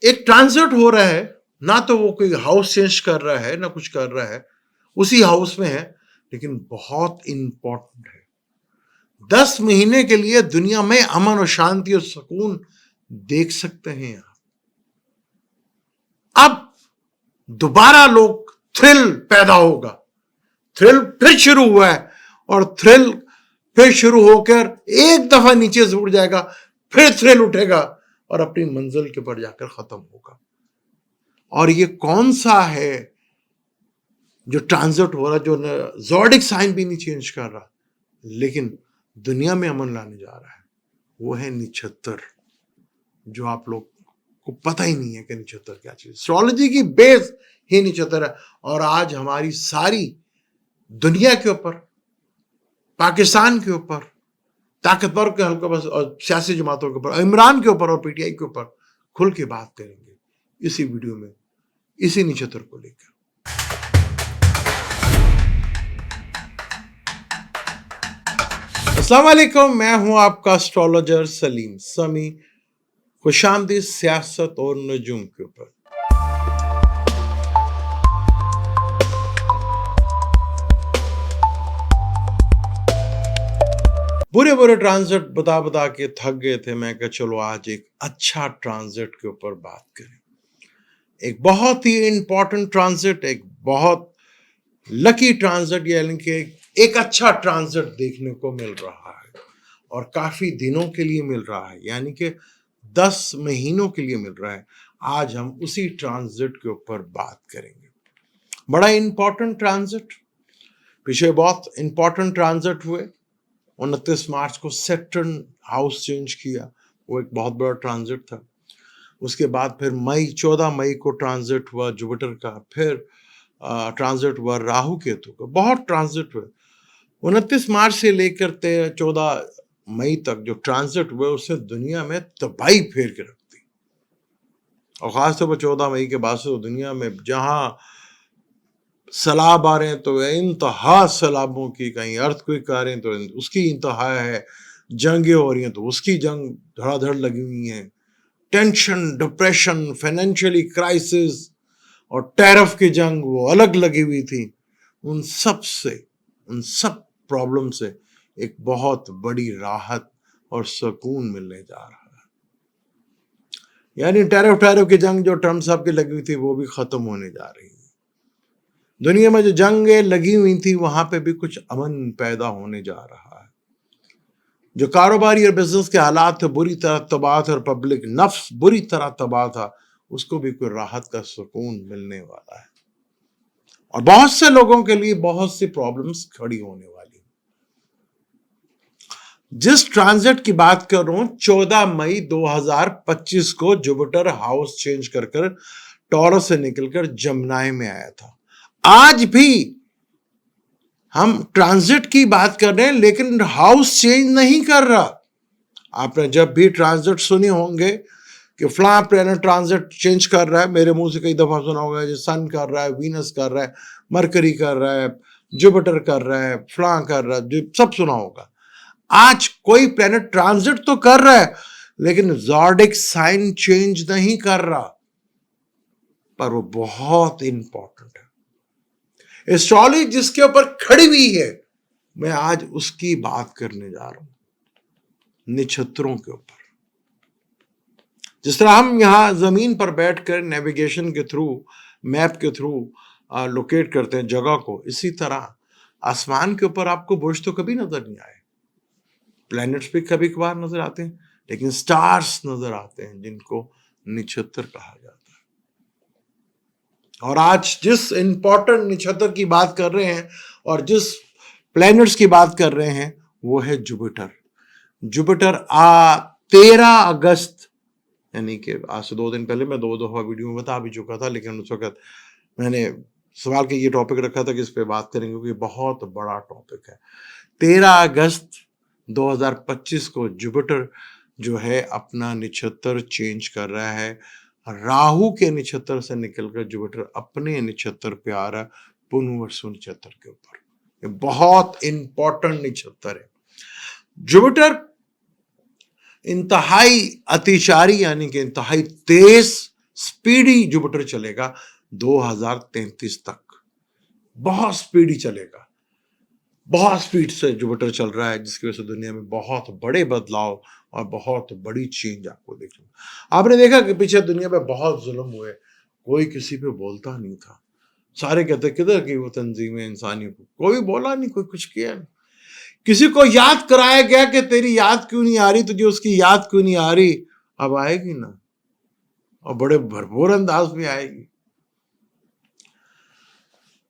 एक ट्रांजिट हो रहा है, ना तो वो कोई हाउस चेंज कर रहा है ना कुछ कर रहा है, उसी हाउस में है, लेकिन बहुत इंपॉर्टेंट है। 10 महीने के लिए दुनिया में अमन और शांति और सुकून देख सकते हैं आप। अब दोबारा लोग थ्रिल पैदा होगा, थ्रिल फिर शुरू हुआ है और थ्रिल फिर शुरू होकर एक दफा नीचे से उड़ जाएगा, फिर थ्रिल उठेगा और अपनी मंजिल के ऊपर जाकर खत्म होगा। और ये कौन सा है जो ट्रांजिट हो रहा, जो ज़ोडिक साइन भी नहीं चेंज कर रहा, लेकिन दुनिया में अमन लाने जा रहा है? वो है निछत्तर, जो आप लोग को पता ही नहीं है कि निछत्तर क्या चीज। एस्ट्रोलॉजी की बेस ही निछत्तर है। और आज हमारी सारी दुनिया के ऊपर, पाकिस्तान के ऊपर, ताकतवर के हल्के बस और सियासी जमातों के ऊपर, इमरान के ऊपर और पीटीआई के ऊपर खुल के बात करेंगे इसी वीडियो में, इसी निछत्तर को लेकर। अस्सलाम वालेकुम, मैं हूं आपका एस्ट्रोलॉजर सलीम समी। खुशामदीद सियासत और नजूम के ऊपर। बुरे बुरे ट्रांजिट बता बता के थक गए थे। मैं कहा चलो आज एक अच्छा ट्रांजिट के ऊपर बात करें। एक बहुत ही इंपॉर्टेंट ट्रांजिट, एक बहुत लकी ट्रांजिट, यानी कि एक अच्छा ट्रांजिट देखने को मिल रहा है और काफी दिनों के लिए मिल रहा है, यानी कि 10 महीनों के लिए मिल रहा है। आज हम उसी ट्रांजिट के ऊपर बात करेंगे। बड़ा इंपॉर्टेंट ट्रांजिट, पीछे बहुत इंपॉर्टेंट ट्रांजिट हुए। 29 मार्च को सैटर्न हाउस चेंज किया, वो एक बहुत बड़ा ट्रांजिट था। उसके बाद फिर 14 मई को ट्रांजिट हुआ जुपिटर का, फिर ट्रांजिट हुआ राहु केतु का। बहुत ट्रांजिट हुए। 29 मार्च से लेकर 14 मई तक जो ट्रांजिट हुए उससे दुनिया में तबाही फेर के रख दी। और खासतौर पर 14 मई के बाद से तो दुनिया में जहां सैलाब आ रहे हैं तो इंतहा सैलाबों की, कहीं अर्थक्वेक आ रहे हैं तो उसकी इंतहा है, जंगें हो रही हैं तो उसकी जंग धड़ाधड़ लगी हुई है, टेंशन, डिप्रेशन, फाइनेंशियली क्राइसिस और टैरिफ की जंग वो अलग लगी हुई थी। उन सब प्रॉब्लम से एक बहुत बड़ी राहत और सुकून मिलने जा रहा है। यानी टैरिफ की जंग जो ट्रम्प साहब की लगी हुई थी वो भी खत्म होने जा रही है। दुनिया में जो जंगें लगी हुई थी वहां पे भी कुछ अमन पैदा होने जा रहा है। जो कारोबारी और बिजनेस के हालात थे बुरी तरह तबाह थे और पब्लिक नफ्स बुरी तरह तबाह था, उसको भी कोई राहत का सुकून मिलने वाला है। और बहुत से लोगों के लिए बहुत सी प्रॉब्लम्स खड़ी होने वाली। जिस ट्रांजिट की बात कर रहा हूं, 14 मई 2025 को जुपिटर हाउस चेंज कर टॉरस से निकलकर जमनाई में आया था। आज भी हम ट्रांजिट की बात कर रहे हैं, लेकिन हाउस चेंज नहीं कर रहा। आपने जब भी ट्रांजिट सुने होंगे कि फ्ला प्लैनेट ट्रांजिट चेंज कर रहा है, मेरे मुंह से कई दफा सुना होगा, जो सन कर रहा है, वीनस कर रहा है, मरकरी कर रहा है, जुपिटर कर रहा है, फ्ला कर रहा है, जो सब सुना होगा। आज कोई प्लैनेट ट्रांजिट तो कर रहा है, लेकिन ज़ोडिक साइन चेंज नहीं कर रहा, पर वो बहुत इंपॉर्टेंट है। एस्ट्रोलॉजी जिसके ऊपर खड़ी हुई है, मैं आज उसकी बात करने जा रहा हूं, निछत्तरों के ऊपर। जिस तरह हम यहां जमीन पर बैठकर नेविगेशन के थ्रू, मैप के थ्रू लोकेट करते हैं जगह को, इसी तरह आसमान के ऊपर आपको बुर्ज तो कभी नजर नहीं आए, प्लैनेट्स भी कभी कभार नजर आते हैं, लेकिन स्टार्स नजर आते हैं जिनको निछत्तर कहा जाता है। और आज जिस इंपॉर्टेंट निछत्तर की बात कर रहे हैं और जिस प्लैनेट्स की बात कर रहे हैं वो है जुपिटर। जुपिटर 13 अगस्त, यानी कि आज से 2 दिन पहले मैं 2 दफा वीडियो में बता भी चुका था, लेकिन उस वक्त मैंने सवाल के ये टॉपिक रखा था कि इस पे बात करेंगे क्योंकि बहुत बड़ा टॉपिक है। 13 अगस्त 2025 को जुपिटर जो है अपना निछत्तर चेंज कर रहा है। राहु के निछत्तर से निकलकर जुपिटर अपने निछत्तर पे आ रहा है, पुनर्वसु निछत्तर के ऊपर। ये बहुत इंपॉर्टेंट निछत्तर है। जुपिटर इंतहाई अतिचारी, यानी कि इंतहाई तेज स्पीडी जुपिटर चलेगा 2033 तक, बहुत स्पीडी चलेगा, बहुत स्पीड से जुपिटर चल रहा है, जिसकी वजह से दुनिया में बहुत बड़े बदलाव और बहुत बड़ी चेंज आपको देखने को। आपने देखा कि पीछे दुनिया में बहुत जुल्म हुए, कोई किसी पे बोलता नहीं था, सारे कहते किधर की वो तंजीमें इंसानी को, कोई बोला नहीं, कोई कुछ किया नहीं। किसी को याद कराया गया कि तेरी याद क्यों नहीं आ रही, तुझे उसकी याद क्यों नहीं आ रही, अब आएगी ना, और बड़े भरपूर अंदाज में आएगी।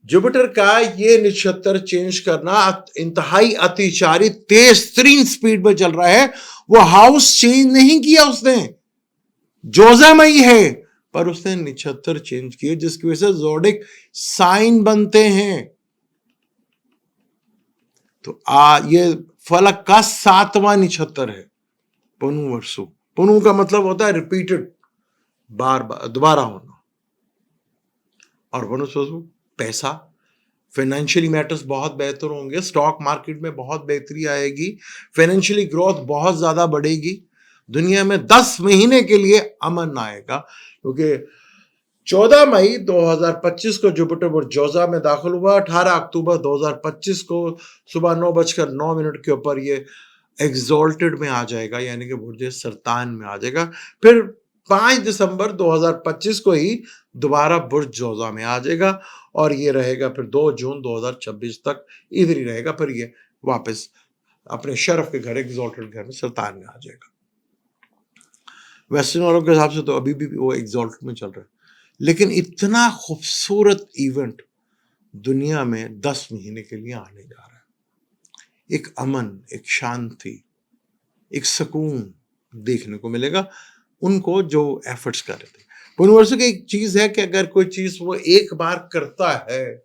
जुपिटर का ये नक्षत्र चेंज करना इंतहाई अतिचारी तेज तरीन स्पीड में चल रहा है। वो हाउस चेंज नहीं किया उसने, जोजा में ही है, पर उसने नक्षत्र चेंज किए, जिसकी वजह से ज़ोडिक साइन बनते हैं। तो ये फलक का 7वां नक्षत्र है पुनु वर्षु। पुनु का मतलब होता है रिपीटेड, बार बार दोबारा होना, और वनुस्वसु पैसा, फाइनेंशियली मैटर्स बहुत बेहतर होंगे, स्टॉक मार्केट में बहुत बेहतरी आएगी, फाइनेंशियली ग्रोथ बहुत ज्यादा बढ़ेगी, दुनिया में 10 महीने के लिए अमन आएगा। क्योंकि 14 मई 2025 को जुपिटर बुर्जोजा में दाखिल हुआ, 18 अक्टूबर 2025 को सुबह 9:09 के ऊपर ये एग्जॉल्टेड में आ जाएगा, यानी कि बुर्ज सरतान में आ जाएगा। फिर 5 दिसंबर 2025 को ही दोबारा बुर्ज जोजा में आ जाएगा, और ये रहेगा फिर 2 जून 2026 तक इधर ही रहेगा। फिर ये वापस अपने शरफ के घर, एग्जॉल्टेड घर में सरतान में आ जाएगा। वेस्टर्न वालों के हिसाब से तो अभी भी वो एग्जॉल्टेड में चल रहा है, लेकिन इतना खूबसूरत इवेंट दुनिया में 10 महीने के लिए आने जा रहा है। एक अमन, एक शांति, एक सुकून देखने को मिलेगा उनको जो एफर्ट्स कर रहे थे। यूनिवर्सल की एक चीज है कि अगर कोई चीज वो एक बार करता है,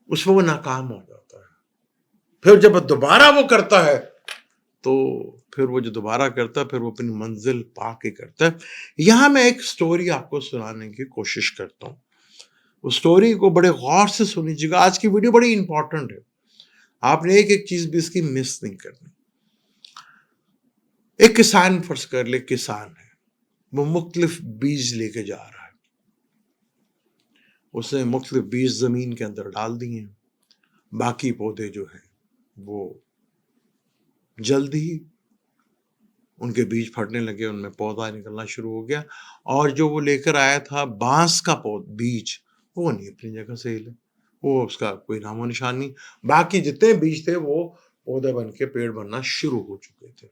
उसमें वो नाकाम हो जाता है, फिर जब दोबारा वो करता है तो फिर वो जो दोबारा करता है फिर वो अपनी मंजिल पा के करता है। यहां मैं एक स्टोरी आपको सुनाने की कोशिश करता हूँ, उस स्टोरी को बड़े गौर से सुनिएगा। आज की वीडियो बड़ी इंपॉर्टेंट है, आपने एक एक चीज भी इसकी मिस नहीं करनी। एक किसान, फर्ज कर ले किसान है, वो मुख्तलिफ बीज लेके जा रहा है, उसने मुख्तलिफ बीज जमीन के अंदर डाल दिए, बाकी पौधे जो है वो जल्द ही उनके बीज फटने लगे, उनमें पौधा निकलना शुरू हो गया, और जो वो लेकर आया था बांस का बीज, वो नहीं अपनी जगह से हिले, वो उसका कोई नामो निशान नहीं। बाकी जितने बीज थे वो पौधे बन के पेड़ बनना शुरू हो चुके थे।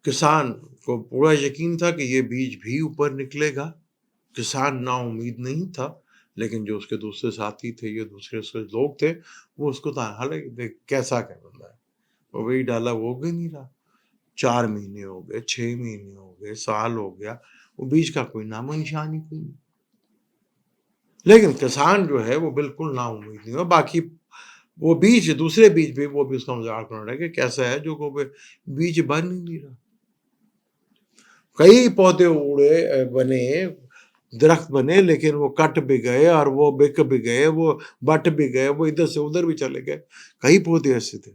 किसान को पूरा यकीन था कि ये बीज भी ऊपर निकलेगा, किसान ना उम्मीद नहीं था, लेकिन जो उसके दूसरे साथी थे, ये दूसरे लोग थे, वो उसको था हालांकि कैसा क्या बंदा है, वो वही डाला, वो भी नहीं रहा। 4 महीने हो गए, 6 महीने हो गए, साल हो गया, वो बीज का कोई नामो निशान ही कोई नहीं। लेकिन किसान जो है वो बिल्कुल ना उम्मीद नहीं हुआ। बाकी वो बीज, दूसरे बीज भी, वो भी उसका मजाक बना रहा है कि कैसा है जो को बीज बन ही नहीं रहा। कई पौधे उड़े, बने, दरख्त बने, लेकिन वो कट भी गए, और वो बिक भी गए, वो बट भी गए, वो इधर से उधर भी चले गए। कई पौधे ऐसे थे,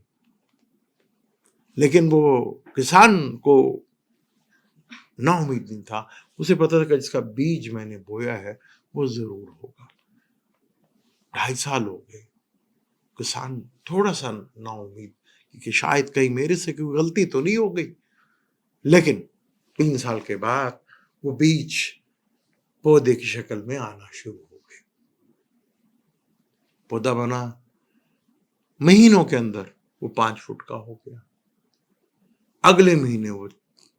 लेकिन वो किसान को ना उम्मीद नहीं था, उसे पता था कि जिसका बीज मैंने बोया है वो जरूर होगा। 2.5 साल हो गए, किसान थोड़ा सा ना उम्मीद कि शायद कहीं मेरे से कोई गलती तो नहीं हो गई, लेकिन 3 साल के बाद वो बीज पौधे की शक्ल में आना शुरू हो गए। पौधा बना, महीनों के अंदर वो 5 फुट का हो गया, अगले महीने वो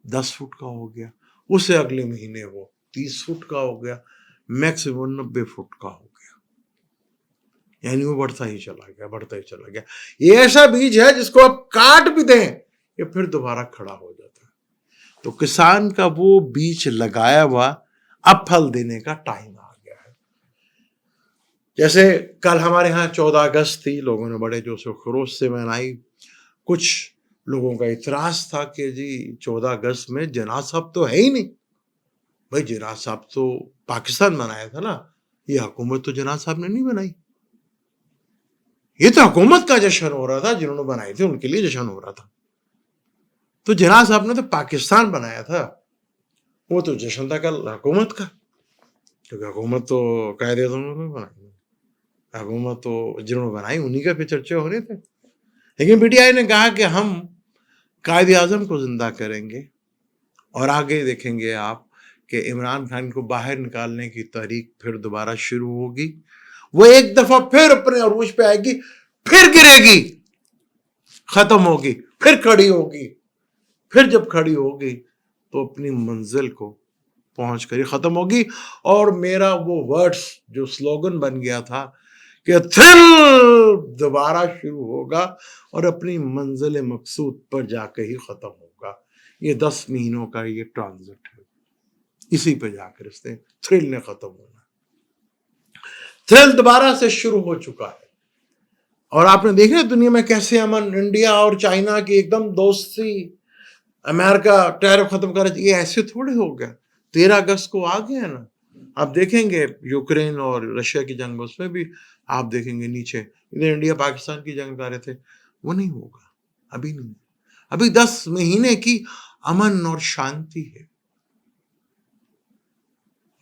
10 फुट का हो गया, उससे अगले महीने वो 30 फुट का हो गया, मैक्सिमम 90 फुट का हो गया। यानी वो बढ़ता ही चला गया, बढ़ता ही चला गया। ये ऐसा बीज है जिसको आप काट भी दें ये फिर दोबारा खड़ा हो जाता है। तो किसान का वो बीज लगाया हुआ अब फल देने का टाइम आ गया है। जैसे कल हमारे यहाँ 14 अगस्त थी, लोगों ने बड़े जोश और खरोश से मनाई। कुछ लोगों का इतराज था कि जी 14 अगस्त में जिन्ना साहब तो है ही नहीं। भाई जिन्ना साहब तो पाकिस्तान बनाया था ना, ये हुकूमत तो जिन्ना साहब ने नहीं बनाई, ये तो हुकूमत का जश्न हो रहा था, जिन्होंने बनाई थी उनके लिए जश्न हो रहा था। तो जिन्ना साहब ने तो पाकिस्तान बनाया था, वो तो जश्न था कल हुकूमत का, क्योंकि हुकूमत तो कायदे आज़म ने बनाई, हुकूमत तो जिन्होंने बनाई उन्हीं का पे चर्चे हो रहे थे। लेकिन पीटीआई ने कहा कि हम कायदे आज़म को जिंदा करेंगे और आगे देखेंगे आप कि इमरान खान को बाहर निकालने की तहरीक फिर दोबारा शुरू होगी। वो एक दफा फिर अपने अरूज पे आएगी, फिर गिरेगी, खत्म होगी, फिर खड़ी होगी, फिर जब खड़ी होगी तो अपनी मंजिल को पहुंच कर ही खत्म होगी। और मेरा वो वर्ड्स जो स्लोगन बन गया था कि थ्रिल दोबारा शुरू होगा और अपनी मंजिल मकसूद पर जाकर ही खत्म होगा। ये 10 महीनों का ये ट्रांजिट है, इसी पे जाकर इसने थ्रिल ने खत्म होना। थ्रिल दोबारा से शुरू हो चुका है और आपने देखा दुनिया में कैसे अमन, इंडिया और चाइना की एकदम दोस्ती, अमेरिका टैरिफ खत्म कर, ये ऐसे थोड़े हो गया। 13 अगस्त को आ गया ना, आप देखेंगे यूक्रेन और रशिया की जंग, उसमें भी आप देखेंगे नीचे इधर इंडिया पाकिस्तान की जंग कर रहे थे, वो नहीं होगा, अभी नहीं। अभी 10 महीने की अमन और शांति है।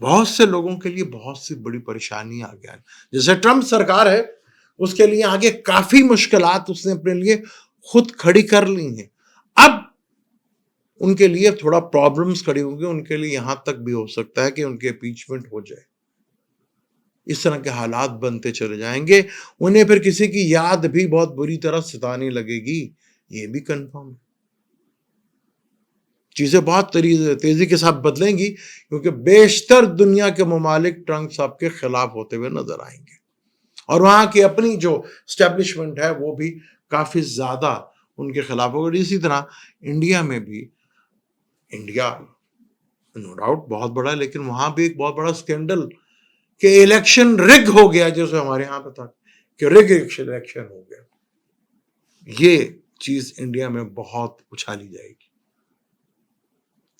बहुत से लोगों के लिए बहुत सी बड़ी परेशानी आ गया है। जैसे ट्रंप सरकार है, उसके लिए आगे काफी मुश्किलात उसने अपने लिए खुद खड़ी कर ली हैं। अब उनके लिए थोड़ा प्रॉब्लम्स खड़ी होंगी, उनके लिए यहां तक भी हो सकता है कि उनके इम्पीचमेंट हो जाए। इस तरह के हालात बनते चले जाएंगे, उन्हें फिर किसी की याद भी बहुत बुरी तरह सताने लगेगी, ये भी कंफर्म है। चीजें बहुत तेजी के साथ बदलेंगी क्योंकि बेशतर दुनिया के ममालिक ट्रंप साहब के खिलाफ होते हुए नजर आएंगे और वहां की अपनी जो स्टैब्लिशमेंट है वो भी काफी ज्यादा उनके खिलाफ होगी। इसी तरह इंडिया में भी, इंडिया नो डाउट बहुत बड़ा है, लेकिन वहां भी एक बहुत बड़ा स्कैंडल कि इलेक्शन रिग हो गया, जैसे हमारे यहाँ पे था कि रिग इलेक्शन हो गया। ये चीज इंडिया में बहुत उछाली जाएगी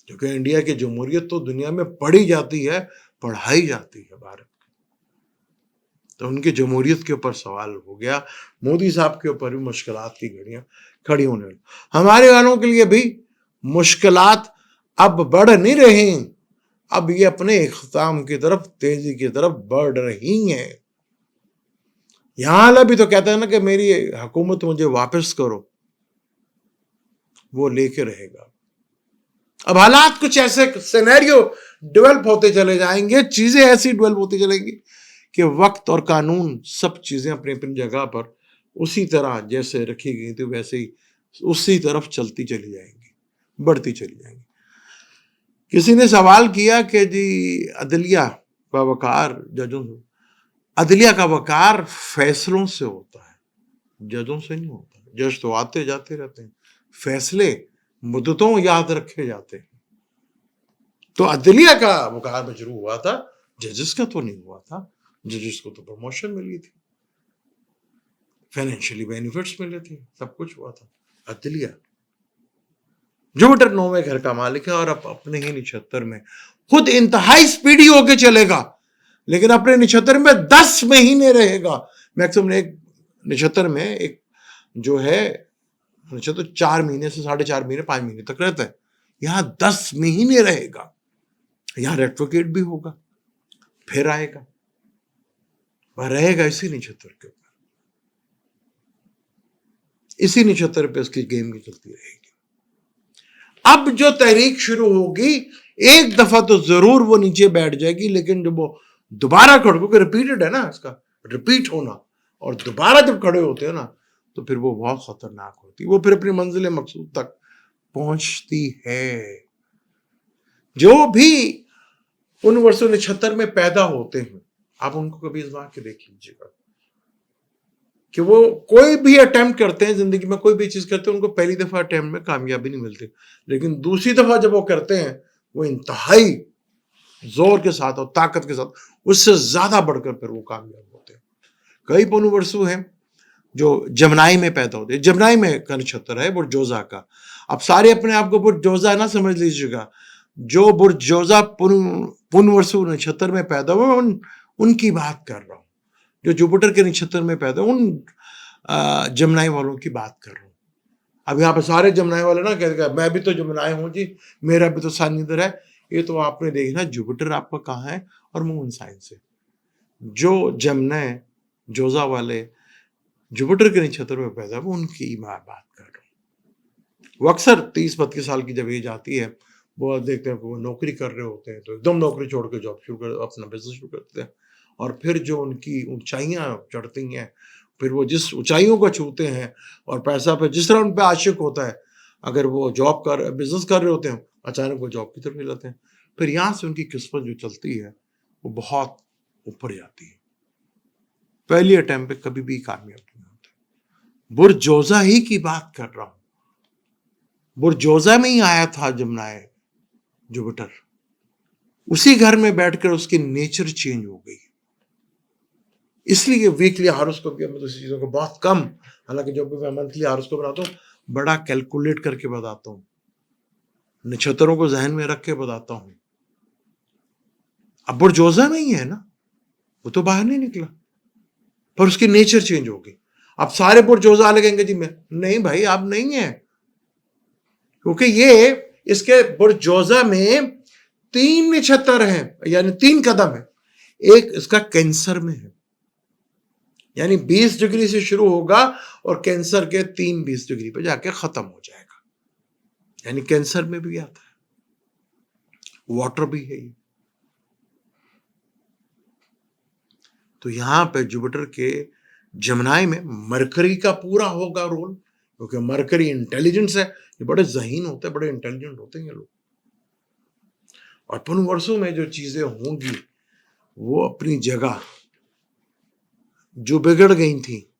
क्योंकि इंडिया की जमहूरियत तो दुनिया में पढ़ी जाती है, पढ़ाई जाती है भारत, तो उनकी जमहूरियत के ऊपर सवाल हो गया। मोदी साहब के ऊपर भी मुश्किलात की घड़ियां खड़ी होने लगी। हमारे वालों के लिए भी मुश्किलात अब बढ़ नहीं रही, अब ये अपने इख्तिताम की तरफ, तेजी की तरफ बढ़ रही हैं। यहां अभी तो कहता है ना कि मेरी हुकूमत मुझे वापस करो, वो लेके रहेगा। अब हालात कुछ ऐसे सिनेरियो डेवलप होते चले जाएंगे, चीजें ऐसी डेवलप होती चलेंगी कि वक्त और कानून सब चीजें अपनी अपनी जगह पर उसी तरह जैसे रखी गई थी वैसे ही उसी तरफ चलती चली जाएंगी, बढ़ती चली जाएंगी। किसी ने सवाल किया कि जी अदलिया का वकार जजों से, अदलिया का वकार फैसलों से होता है, जजों से नहीं होता। जज तो आते जाते रहते हैं, फैसले मुद्दतों याद रखे जाते हैं। तो अदलिया का वकार मजरू हुआ था, जजेस का तो नहीं हुआ था। जजेस को तो प्रमोशन मिली थी, फाइनेंशियली बेनिफिट्स मिले थे, सब कुछ हुआ था। अदलिया जुपिटर 9वें घर का मालिक है और अब अपने ही नक्षत्र में खुद इंतहाई स्पीडी होके चलेगा, लेकिन अपने नक्षत्र में 10 महीने रहेगा। मैक्सिमम एक नक्षत्र में एक जो है नक्षत्र 4 महीने से 4.5 महीने 5 महीने तक रहता है, यहां 10 महीने रहेगा। यहां रेट्रोगेट भी होगा, फिर आएगा, वह रहेगा इसी नक्षत्र के ऊपर, इसी नक्षत्र पे उसकी गेम की चलती रहेगी। अब जो तहरीक शुरू होगी एक दफा तो जरूर वो नीचे बैठ जाएगी, लेकिन जब वो दोबारा खड़े, क्योंकि रिपीटेड है ना, इसका रिपीट होना, और दोबारा जब खड़े होते हैं ना तो फिर वो बहुत खतरनाक होती है, वो फिर अपनी मंजिल मकसूद तक पहुंचती है। जो भी उन वर्षों नक्षत्र में पैदा होते हैं, आप उनको कभी इस बात के देख लीजिएगा कि वो कोई भी अटेम्प्ट करते हैं जिंदगी में, कोई भी चीज करते हैं, उनको पहली दफा अटेम्प्ट में कामयाबी नहीं मिलती, लेकिन दूसरी दफा जब वो करते हैं वो इंतहाई जोर के साथ और ताकत के साथ उससे ज्यादा बढ़कर फिर वो कामयाब होते हैं। कई पुनर्वसु हैं जो जमनाई में पैदा होते हैं, जमनाई में का नक्षत्र है बुर्जोजा का। अब सारे अपने आप को बुर्जोजा ना समझ लीजिएगा, जो बुर्जोजा पुनर्वसु नक्षत्र में पैदा हुए उनकी बात कर रहा हूं, जो जुपिटर के नक्षत्र में पैदा उन जमनाई वालों की बात कर रहा हूं। अब यहाँ पे सारे जमनाई वाले ना कहते मैं भी तो जमनाई हूं जी, मेरा भी तो सन इधर है, ये तो आपने देखना जुपिटर आपका कहाँ है और मून साइन से। जो जमना जोजा वाले जुपिटर के नक्षत्र में पैदा हुए उनकी मैं बात कर रहा हूँ। वो अक्सर 30-32 साल की जब एज आती है, वो देखते हैं वो नौकरी कर रहे होते हैं, तो एकदम नौकरी छोड़ के जॉब शुरू कर अपना बिजनेस शुरू करते हैं। और फिर जो उनकी ऊंचाइयां चढ़ती हैं, फिर वो जिस ऊंचाइयों को छूते हैं और पैसा पे जिस तरह उन पे आशिक होता है, अगर वो जॉब कर बिजनेस कर रहे होते हैं, अचानक वो जॉब की तरफ ले जाते हैं, फिर यहाँ से उनकी किस्मत जो चलती है वो बहुत ऊपर जाती है। पहली अटेम्प्ट पे कभी भी कामयाब नहीं होते। बुर्जोजा ही की बात कर रहा हूं, बुर्जोजा में ही आया था जमनाए जुपिटर, उसी घर में बैठकर उसकी नेचर चेंज हो गई। इसलिए वीकली हॉरोस्कोप की मैं तो चीजों को बहुत कम, हालांकि जब भी मैं मंथली हॉरोस्कोप बनाता हूँ बड़ा कैलकुलेट करके बताता हूँ, नक्षत्रों को जहन में रख के बताता हूँ। अब बुर्जोजा में ही है ना, वो तो बाहर नहीं निकला, पर उसकी नेचर चेंज हो गई। अब सारे बुर्जोजा लगेंगे जी मैं नहीं भाई, आप नहीं है, क्योंकि ये इसके बुर्जोजा में 3 नक्षत्र हैं, यानी 3 कदम है। एक इसका कैंसर में है, यानी 20 डिग्री से शुरू होगा और कैंसर के 20 डिग्री पे जाके खत्म हो जाएगा, यानी कैंसर में भी आता है, वाटर भी है ये। तो यहां पे जुपिटर के जमनाई में मरकरी का पूरा होगा रोल, क्योंकि मरकरी इंटेलिजेंस है, ये बड़े जहीन होते हैं, बड़े इंटेलिजेंट होते हैं ये लोग। और पुन वर्षों में जो चीजें होंगी वो अपनी जगह जो बिगड़ गई थी,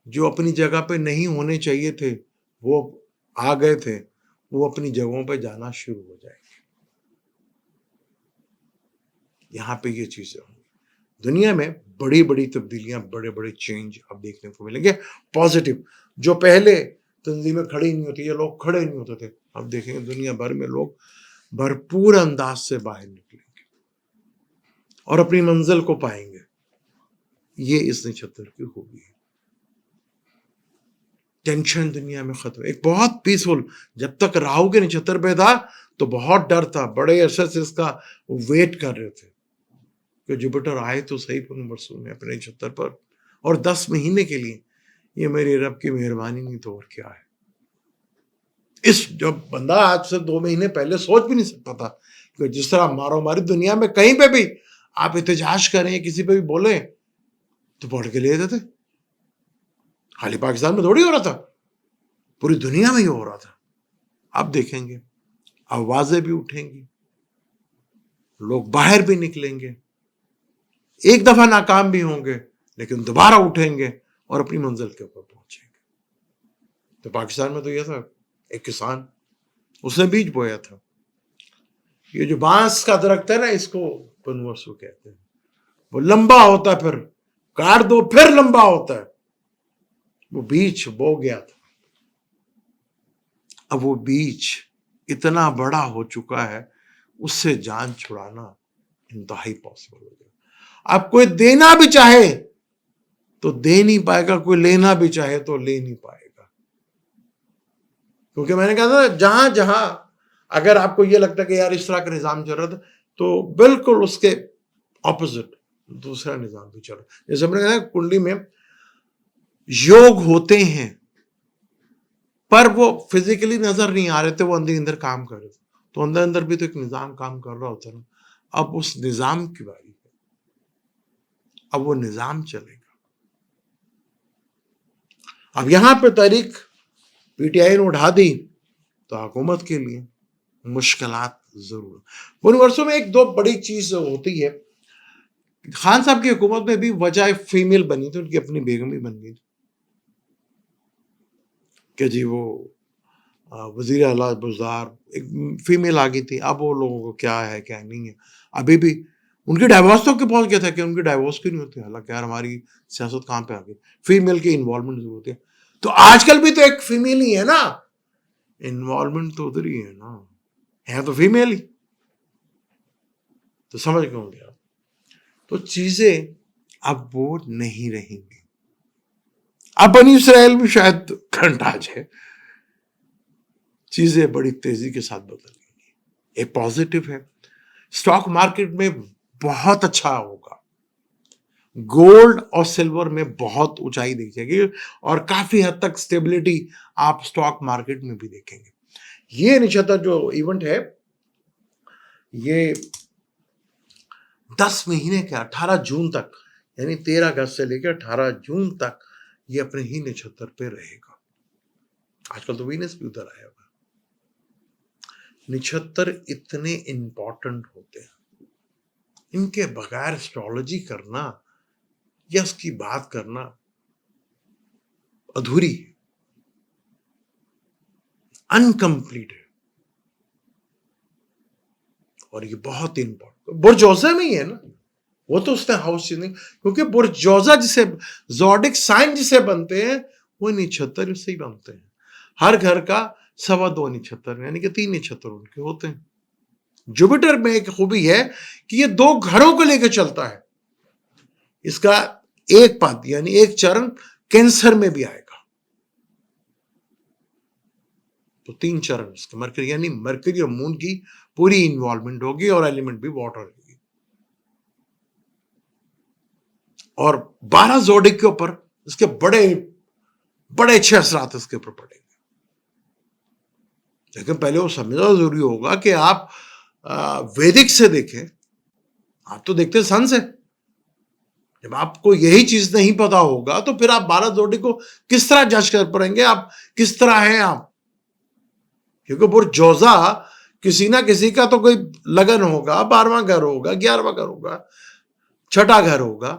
जो अपनी जगह पे नहीं होने चाहिए थे वो आ गए थे, वो अपनी जगहों पे जाना शुरू हो जाएंगे। यहाँ पे ये चीजें होंगी। दुनिया में बड़ी बड़ी तब्दीलियां, बड़े बड़े चेंज अब देखने को मिलेंगे पॉजिटिव। जो पहले तंजीमें खड़ी नहीं होती, ये लोग खड़े नहीं होते थे, अब देखेंगे दुनिया भर में लोग भरपूर अंदाज से बाहर निकलेंगे और अपनी मंजिल को पाएंगे। ये इस नक्षत्र की खूबी है। टेंशन दुनिया में खत्म, एक बहुत पीसफुल। जब तक राहु के नक्षत्र पे था तो बहुत डर था, बड़े अरसे से इसका वेट कर रहे थे कि जुपिटर आए तो सही पुन वर्षों में अपने नक्षत्र पर, और 10 महीने के लिए। ये मेरी रब की मेहरबानी नहीं तो और क्या है। इस जब बंदा आज से 2 महीने पहले सोच भी नहीं सकता था कि जिस तरह मारो मारी दुनिया में कहीं पे भी आप एहतजाज करें, किसी पे भी बोले तो पढ़ के ले देते। खाली पाकिस्तान में थोड़ी हो रहा था, पूरी दुनिया में ही हो रहा था। अब देखेंगे आवाजें भी उठेंगी, लोग बाहर भी निकलेंगे, एक दफा नाकाम भी होंगे लेकिन दोबारा उठेंगे और अपनी मंजिल के ऊपर पहुंचेंगे। तो पाकिस्तान में तो यह था, एक किसान उसने बीज बोया था, ये जो बांस का दरख्त है ना, इसको पनवर्सु कहते हैं। वो लंबा होता है, फिर काट दो फिर लंबा होता है। वो बीज बो गया था, अब वो बीज इतना बड़ा हो चुका है, उससे जान छुड़ाना इंतहाई पॉसिबल हो जाएगा। अब कोई देना भी चाहे तो दे नहीं पाएगा, कोई लेना भी चाहे तो ले नहीं पाएगा। क्योंकि मैंने कहा था जहां जहां अगर आपको यह लगता है कि यार इस तरह का निजाम चल रहा था, तो बिल्कुल उसके ऑपोजिट दूसरा निजाम भी चल रहा है। जैसे मैंने कहा कुंडली में योग होते हैं पर वो फिजिकली नजर नहीं आ रहे थे, वो अंदर अंदर काम कर रहे थे, तो अंदर अंदर भी तो एक निजाम काम कर रहा होता है ना। अब उस निजाम की बारी है, अब वो निजाम चलेगा। अब यहां पे तारीख पीटीआई ने उठा दी तो हुकूमत के लिए मुश्किलात जरूर। उन वर्षों में एक दो बड़ी चीज होती है। खान साहब की हुकूमत में भी वजह फीमेल बनी थी, उनकी अपनी बेगम ही बन गई थी कि जी वो वजीर आला बुज़दार एक फीमेल आ गई थी। अब वो लोगों को क्या है क्या नहीं है, अभी भी उनकी डाइवोर्स तो पहुंच गया था कि उनकी डाइवोर्स क्यों नहीं होती। हालांकि यार हमारी सियासत कहाँ पे आ गई, फीमेल की इन्वॉल्वमेंट जरूर होती है। तो आजकल भी तो एक फीमेल ही है ना, इन्वॉल्वमेंट तो उधर ही है ना, है तो फीमेल ही, तो समझ गए होंगे आप। तो चीजें अब वो नहीं रहेंगी। अब बनी इसराइल भी शायद करंट आ जाए, चीजें बड़ी तेजी के साथ बदलेंगी। एक पॉजिटिव है स्टॉक मार्केट में बहुत अच्छा होगा, गोल्ड और सिल्वर में बहुत ऊंचाई दिखेगी और काफी हद तक स्टेबिलिटी आप स्टॉक मार्केट में भी देखेंगे। ये निश्चित जो इवेंट है ये 10 महीने के 18 जून तक, यानी 13 अगस्त से लेकर 18 जून तक ये अपने ही नक्षत्र पे रहेगा। आजकल तो वीनस भी उधर आया हुआ। नक्षत्र इतने इंपॉर्टेंट होते हैं, इनके बगैर एस्ट्रोलॉजी करना या उसकी बात करना अधूरी है, अनकंप्लीट है। और ये बहुत इंपॉर्टेंट बुर्जोजा में ही है ना, वो तो उसने हाउस चेंजिंग, क्योंकि बुर्जोजा जिसे ज़ोडिक साइन जिसे बनते हैं वो नक्षत्र से ही बनते हैं। हर घर का 2.25 नक्षत्र यानी कि 3 नक्षत्र उनके होते हैं। जुपिटर में एक खूबी है कि ये 2 घरों को लेकर चलता है। इसका एक पद यानी एक चरण कैंसर में भी आएगा, तो 3 चरण इसके मरकरी, यानी मरकरी और मून की पूरी इन्वॉल्वमेंट होगी और एलिमेंट भी वाटर होगी। और 12 जोडिक के ऊपर इसके बड़े बड़े अच्छे असरात इसके ऊपर पड़ेंगे। लेकिन पहले वो समझना जरूरी होगा कि आप वैदिक से देखें। आप तो देखते सन से, जब आपको यही चीज नहीं पता होगा तो फिर आप 12 जोड़ी को किस तरह जज कर पाएंगे, आप किस तरह हैं आप। क्योंकि बुर्जोजा किसी ना किसी का तो कोई लगन होगा, 12वां घर होगा, 11वां घर होगा, 6ठा घर होगा,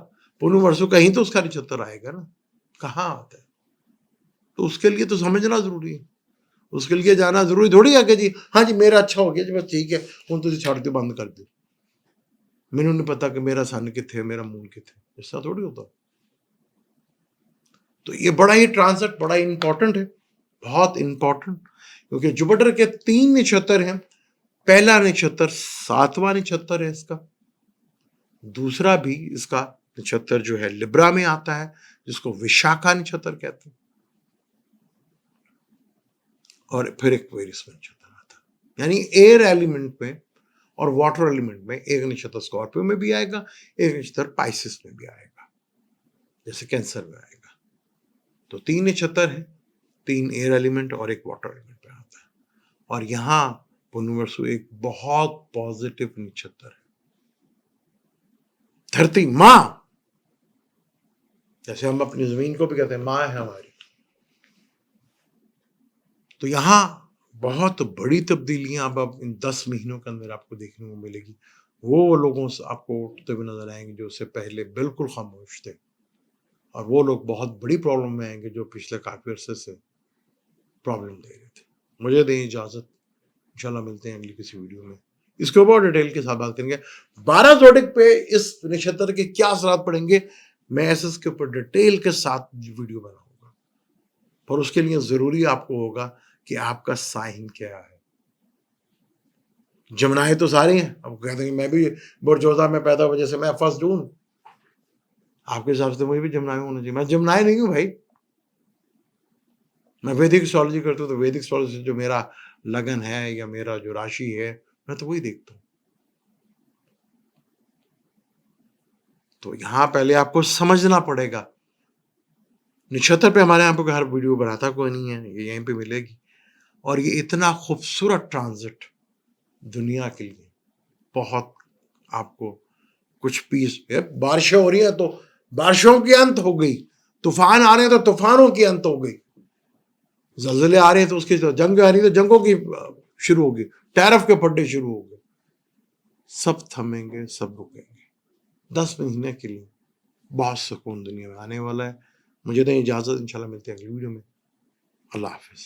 पुनः वर्षों कहीं तो उसका नक्षत्र आएगा ना, कहाँ आता है। तो उसके लिए तो समझना जरूरी है, उसके लिए जाना जरूरी थोड़ी है कि जी हाँ जी मेरा अच्छा हो गया जी बस ठीक है हूँ तुझे छड़ के बंद कर दो, मैनू नहीं पता कि मेरा सन किथे मेरा मून किथे, ऐसा थोड़ी होता। तो ये बड़ा ही ट्रांजिट बड़ा इंपॉर्टेंट है, बहुत इंपॉर्टेंट, क्योंकि जुपिटर के 3 नक्षत्र हैं। पहला नक्षत्र 7वां नक्षत्र है इसका, दूसरा भी इसका नक्षत्र जो है लिब्रा में आता है जिसको विशाखा नक्षत्र कहते हैं, और फिर एक्वेरियस में नक्षत्र आता है। यानी एयर एलिमेंट में और वाटर एलिमेंट में एक नक्षत्र स्कॉर्पियो में भी आएगा, एक नक्षत्र पाइसिस में भी आएगा, जैसे कैंसर में आएगा। तो 3 नक्षत्र है, 3 एयर एलिमेंट और एक वाटर एलिमेंट में आता है। और यहां पुनर्वसु एक बहुत पॉजिटिव नक्षत्र है, धरती मां, जैसे हम अपनी जमीन को भी कहते हैं मां है हमारी। तो यहां बहुत बड़ी तब्दीलियां अब इन 10 महीनों के अंदर आपको देखने को मिलेगी। वो लोगों से आपको उठते हुए नजर आएंगे जो उससे पहले बिल्कुल खामोश थे, और वो लोग बहुत बड़ी प्रॉब्लम में आएंगे जो पिछले काफी अरसे से प्रॉब्लम दे रहे थे। मुझे दें इजाजत, इंशाल्लाह मिलते हैं अगली किसी वीडियो में, इसके ऊपर डिटेल के साथ बात करेंगे। 12 जोडिक पे इस नक्षत्र के क्या असरात पड़ेंगे, मैं ऐसे इसके ऊपर डिटेल के साथ वीडियो बनाऊंगा। पर उसके लिए जरूरी आपको होगा कि आपका साइन क्या है। जमुनाएं तो सारी हैं, अब कहते हैं मैं भी बुर्जोजा में पैदा हुआ, जैसे मैं 1 जून, आपके हिसाब से मुझे भी जमुनाएं होना चाहिए। मैं जमुनाएं नहीं हूं भाई, मैं वैदिक एस्ट्रोलॉजी करता हूँ, तो वैदिक एस्ट्रोलॉजी से जो मेरा लगन है या मेरा जो राशि है मैं तो वही देखता हूँ। तो यहां पहले आपको समझना पड़ेगा। नक्षत्र पे हमारे यहाँ पे हर वीडियो बनाता कोई नहीं है, ये यहीं पे मिलेगी। और ये इतना खूबसूरत ट्रांजिट दुनिया के लिए बहुत, आपको कुछ पीस, बारिशें हो रही हैं तो बारिशों की अंत हो गई, तूफान आ रहे हैं तो तूफानों की अंत हो गई, जलजले आ रहे हैं तो उसकी जंग आ रही है तो जंगों की शुरू होगी, टैरिफ के फड्डे शुरू हो गए, सब थमेंगे, सब रुकेंगे। 10 महीने के लिए बहुत सुकून दुनिया में आने वाला है। मुझे तो इजाजत, इंशाल्लाह मिलते हैं अगली वीडियो में। अल्लाह हाफिज।